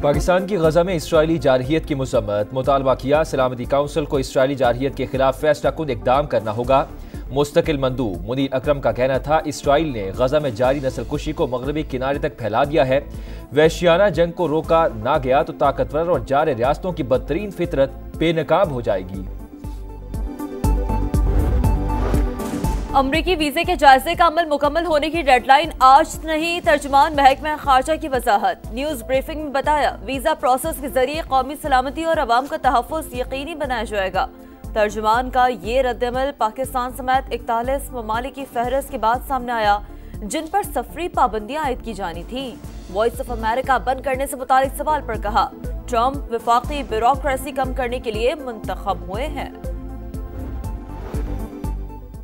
पाकिस्तान की गजा में इसराइली जारहियत की मजम्मत, मुतालबा किया सलामती काउंसिल को इसराइली जारहियत के खिलाफ फैसला कुन इकदाम करना होगा। मुस्तकिल मंदूब मुनीर अकरम का कहना था इसराइल ने गजा में जारी नस्लकुशी को मगरबी किनारे तक फैला दिया है। वहशियाना जंग को रोका ना गया तो ताकतवर और जार रियासतों की बदतरीन फितरत बेनकाब हो जाएगी। अमरीकी वीजे के जायजे का अमल मुकम्मल होने की डेडलाइन आज नहीं, तर्जुमान महकमा खारजा की वजाहत। न्यूज ब्रीफिंग में बताया वीजा प्रोसेस के जरिए कौमी सलामती और अवाम का तहफ़्फ़ुज़ यकीनी बनाया जाएगा। तर्जुमान का ये रद्दअमल पाकिस्तान समेत 41 ममालिक की फहरिस्त के बाद सामने आया जिन पर सफरी पाबंदियां आयद की जानी थी। वॉइस ऑफ अमेरिका बंद करने से मुतालिक सवाल पर कहा ट्रंप वफाकी ब्यूरोक्रेसी कम करने के लिए मुंतखब हुए हैं।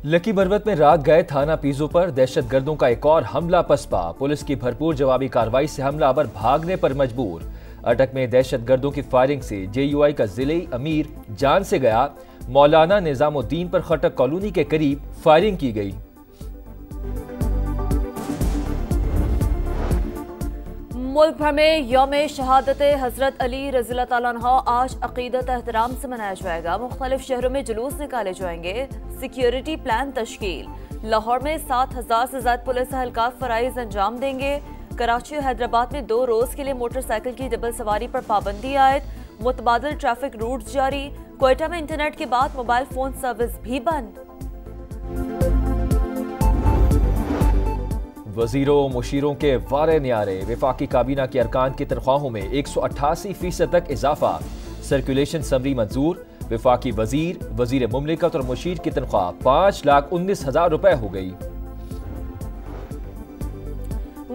लकी बरवत में रात गए थाना पीजो पर दहशत गर्दों का एक और हमला पसपा। पुलिस की भरपूर जवाबी कार्रवाई से हमलावर भागने पर मजबूर। अटक में दहशत गर्दों की फायरिंग से JUI का जिले अमीर जान से गया। मौलाना निजामुद्दीन पर खटक कॉलोनी के करीब फायरिंग की गई। मुल्क भर में यौम शहादत हजरत अली रज़ियल्लाहु तआला अन्हु आज अकीदत एहतराम से मनाया जाएगा। मुख्तलिफ शहरों में जुलूस निकाले जाएंगे। Security plan तश्कील। लाहौर में 7000 से ज्यादा पुलिस एहलकार फराइज अंजाम देंगे। कराची और हैदराबाद में 2 रोज के लिए मोटरसाइकिल की डबल सवारी पर पाबंदी आयद। मुतबादिल ट्रैफिक रूट जारी। क्वेटा में इंटरनेट के बाद मोबाइल फोन सर्विस भी बंद। वजीरों मुशीरों के वारे न्यारे। वफाकी काबीना के अरकान की तनख्वाहों में 188% तक इजाफा। सर्कुलेशन समरी मंजूर। वफाकी वजीर, वजीर मुमलिकत और मुशीर की तनख्वाह 5,19,000 रुपए हो गई।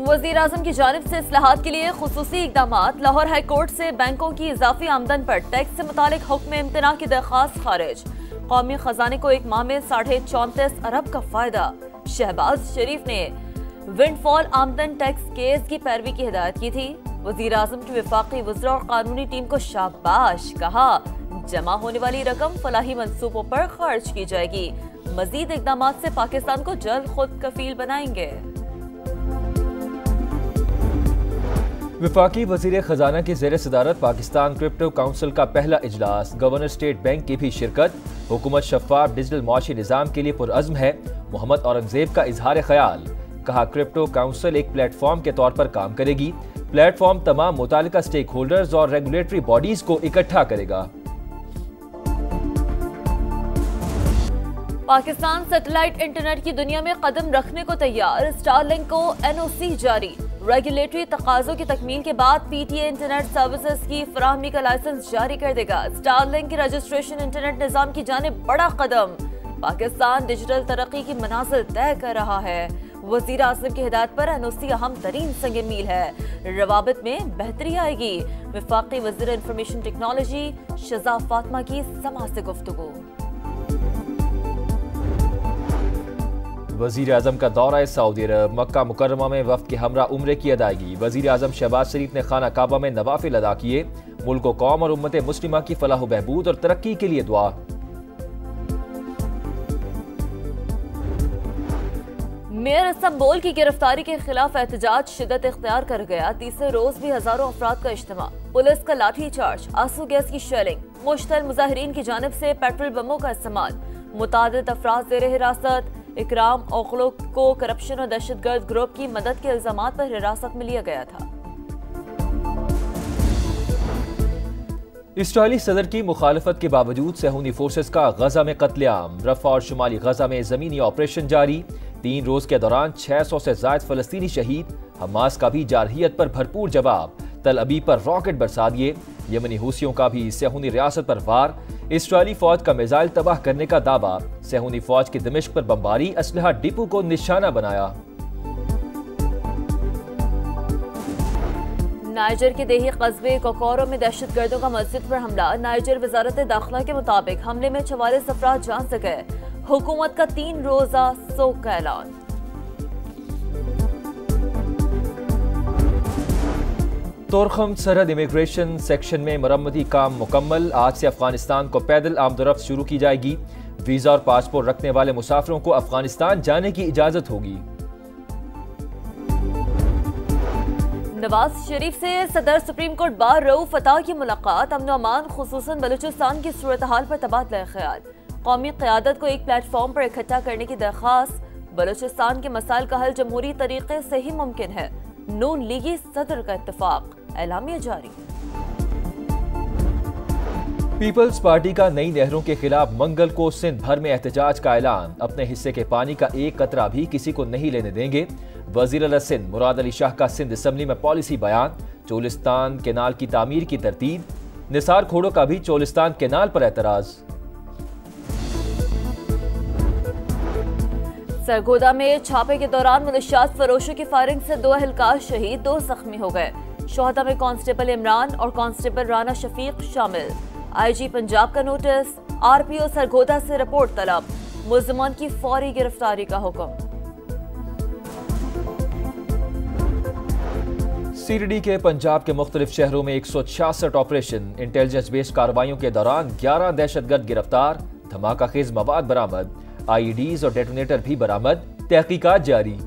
वजीर आजम की जानिब से इस्लाहात के लिए खुसूसी इकदाम। लाहौर हाई कोर्ट से बैंकों की इजाफी आमदन पर टैक्स से मुतालिक हुक्म इम्तना की दरख्वास्त खारिज। कौमी खजाने को एक माह में 34.5 अरब का फायदा। शहबाज शरीफ ने विंडफॉल आमदन टैक्स केस की पैरवी की हिदायत की थी। वजीर आजम की वफाकी वज़रा और कानूनी टीम को शाबाश कहा। जमा होने वाली रकम फलाही मंसूबों पर खर्च की जाएगी। मजीद इकदाम से पाकिस्तान को जल्द खुद कफील बनाएंगे। वफाकी वजीर खजाना की ज़ेर सदारत पाकिस्तान क्रिप्टो काउंसिल का पहला इजलास। गवर्नर स्टेट बैंक की भी शिरकत। हुकूमत शफाफ डिजिटल मुआशी निज़ाम के लिए पुरअज़्म है। मोहम्मद औरंगजेब का इजहार ख्याल। कहा क्रिप्टो काउंसिल एक प्लेटफॉर्म के तौर पर काम करेगी। प्लेटफॉर्म तमाम मुतालिका स्टेक होल्डर्स और रेगुलेटरी बॉडीज को इकट्ठा करेगा। पाकिस्तान सैटेलाइट इंटरनेट की दुनिया में कदम रखने को तैयार। स्टारलिंक को NOC जारी। रेगुलेटरी तकाज़ों की तकमील के बाद PTA इंटरनेट सर्विसेज की फराहमी का लाइसेंस जारी कर देगा। स्टारलिंक की रजिस्ट्रेशन इंटरनेट निज़ाम की जानिब बड़ा कदम। पाकिस्तान डिजिटल तरक्की की मनाजिल तय कर रहा है। वज़ीर आज़म की हिदायत पर NOC अहम तरीन संग मील है। रवाबित में बेहतरी आएगी। वफाकी वज़ीर इंफॉर्मेशन टेक्नोलॉजी शज़ा फातिमा की समा से गुफ्तगू। वज़ीर आज़म का दौरा सऊदी अरब। मक्का मुकर्रमा में वफ़द के हमरा उम्रे की अदायगी। वज़ीर आज़म शहबाज शरीफ ने खाना काबा में नवाफिल अदा किए। मुल्क व कौम और उम्मत मुस्लिमा की फलाह बहबूद और तरक्की के लिए दुआ। मेयर इस्तांबुल की गिरफ्तारी के खिलाफ एहतजाज शिद्दत इख्तियार कर गया। तीसरे रोज भी हजारों अफराद का इज्तिमा। पुलिस का लाठी चार्ज, आंसू गैस की शेलिंग, मुश्तल मुजाहिरीन की जानिब से पेट्रोल बमों का इस्तेमाल। मुतादिद अफराद ज़ेर हिरासत। इकराम ओखलो को करप्शन और दहशतगर्द ग्रुप की मदद के इल्जामात पर हिरासत में लिया गया था। इसराइली सदर की मुखालफत के बावजूद सेहूनी फोर्सेस का गजा में कत्लेआम। रफा और शुमाली गजा में जमीनी ऑपरेशन जारी। 3 रोज के दौरान 600 से ज्यादा फलस्तीनी शहीद। हमास का भी जारहियत पर भरपूर जवाब। तल अबीब पर रॉकेट बरसा दिए। यमनी हूसियों का भी सेहूनी रियासत पर वार। इसराइली फौज का मिसाइल तबाह करने का दावा। सेहूनी फौज की दमिश्क पर बमबारी, असलहा डिपो को निशाना बनाया। नाइजर के देही कस्बे कोकोरो में दहशतगर्दों का मस्जिद पर हमला। नाइजर वजारत दाखिला के मुताबिक हमले में 44 अफराद जान से गए। हुकूमत का 3 रोजा सोग का ऐलान। तोरखम सरहद इमिग्रेशन सेक्शन में मरम्मती काम मुकम्मल। आज से अफगानिस्तान को पैदल आमदोरफ्त शुरू की जाएगी। वीजा और पासपोर्ट रखने वाले मुसाफिरों को अफगानिस्तान जाने की इजाजत होगी। नवाज शरीफ से सदर सुप्रीम कोर्ट बार रऊफ अता की मुलाकात, अमन अमान खुसूसन बलूचिस्तान की सूरत हाल पर तबादला ख्याल, कौमी क़यादत को एक प्लेटफॉर्म पर इकट्ठा करने की दरख्वास्त, बलूचिस्तान के मसाइल का हल जमहूरी तरीके से ही मुमकिन है, नून लीगी सदर का इत्तेफाक, एलामिया जारी। पीपल्स पार्टी का नई नहरों के खिलाफ मंगल को सिंध भर में एहतजाज का ऐलान, अपने हिस्से के पानी का एक कतरा भी किसी को नहीं लेने देंगे। वजीर अला सिंध मुराद अली शाह का सिंध असम्बली में पॉलिसी बयान, चोलिस्तान केनाल की तामीर की तरतीब, निसार खोड़ो का भी चोलिस्तान केनाल पर एतराज। सरगोदा में छापे के दौरान मुनशियात फरोशों की फायरिंग से 2 अहलकार शहीद, 2 जख्मी हो गए। शोहदा में कांस्टेबल इमरान और कांस्टेबल राना शफीक शामिल। आईजी पंजाब का नोटिस, आरपीओ सरगोदा से रिपोर्ट तलब, मुल्जिमान की फौरी गिरफ्तारी का हुक्म। सीडीडी के पंजाब के मुख्तलिफ शहरों में 166 ऑपरेशन, इंटेलिजेंस बेस्ड कार्रवाइयों के दौरान 11 दहशतगर्द गिरफ्तार, धमाका खेज मवाद बरामद, आईईडीज और डेटोनेटर भी बरामद, तहकीकात जारी।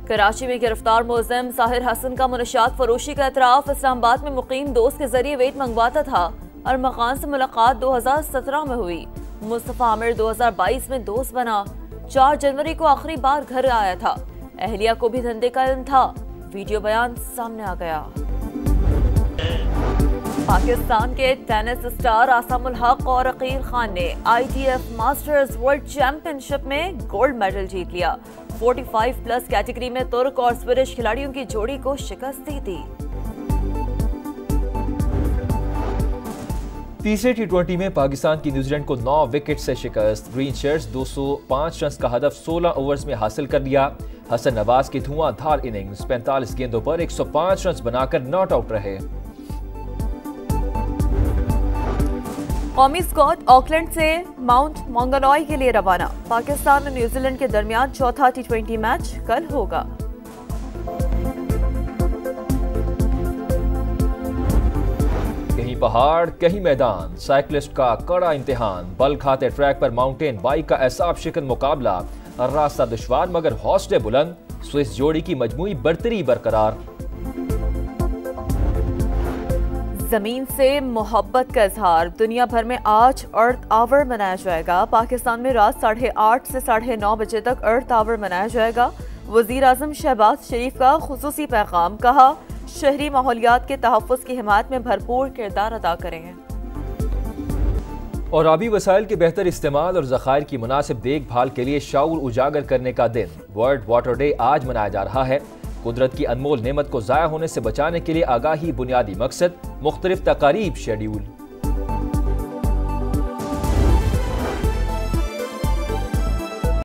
कराची में गिरफ्तार मुलजिम साहिर हसन का मुनशियात फरोशी का एतराफ, इस्लामाबाद में मुकीम दोस्त के जरिए वेट मंगवाता था। अरमखान से मुलाकात 2017 में हुई। मुस्तफा आमिर 2022 में दोस्त बना। 4 जनवरी को आखिरी बार घर आया था। अहलिया को भी धंधे का इल्म था। वीडियो बयान सामने आ गया। पाकिस्तान के टेनिस स्टार आसामुल हक और अकील खान ने ITF मास्टर्स वर्ल्ड चैंपियनशिप में गोल्ड मेडल जीत लिया। 45+ कैटेगरी में तुर्क और स्वीडिश खिलाड़ियों की जोड़ी को शिकस्त दी थी। तीसरे T20 में पाकिस्तान की न्यूजीलैंड को 9 विकेट से शिकस्त। ग्रीन शर्ट्स 205 रन का हदफ 16 ओवर्स में हासिल कर लिया। हसन नवाज की धुआंधार इनिंग्स, 45 गेंदों पर 105 रन बनाकर नॉट आउट रहे। कौमी स्क्वाड ऑकलैंड से माउंट मोंगनॉय के लिए रवाना। पाकिस्तान और न्यूजीलैंड के दरमियान चौथा T20 मैच कल होगा। कहीं पहाड़ कहीं मैदान, साइकिलिस्ट का कड़ा इम्तिहान, बल खाते ट्रैक पर माउंटेन बाइक का एसाब शिकन मुकाबला, रास्ता दुश्वार मगर हौसले बुलंद, स्विस जोड़ी की मजमूई बरतरी बरकरार। जमीन से मोहब्बत का इजहार, दुनिया भर में आज अर्थ आवर मनाया जाएगा। पाकिस्तान में रात 8:30 से 9:30 बजे तक अर्थ आवर मनाया जाएगा। वजीर आजम शहबाज शरीफ का खुसूसी पैगाम, कहा शहरी माहौलियात के तहफ़्फ़ुज़ की हिमायत में भरपूर किरदार अदा करेंगे। और आबी वसाइल के बेहतर इस्तेमाल और ज़खायर की मुनासिब देखभाल के लिए शऊर उजागर करने का दिन, वर्ल्ड वाटर डे आज मनाया जा रहा है। कुदरत की अनमोल नेमत को ज़ाया होने से बचाने के लिए आगाही बुनियादी मकसद, मुख्तलिफ तकारीब शेड्यूल।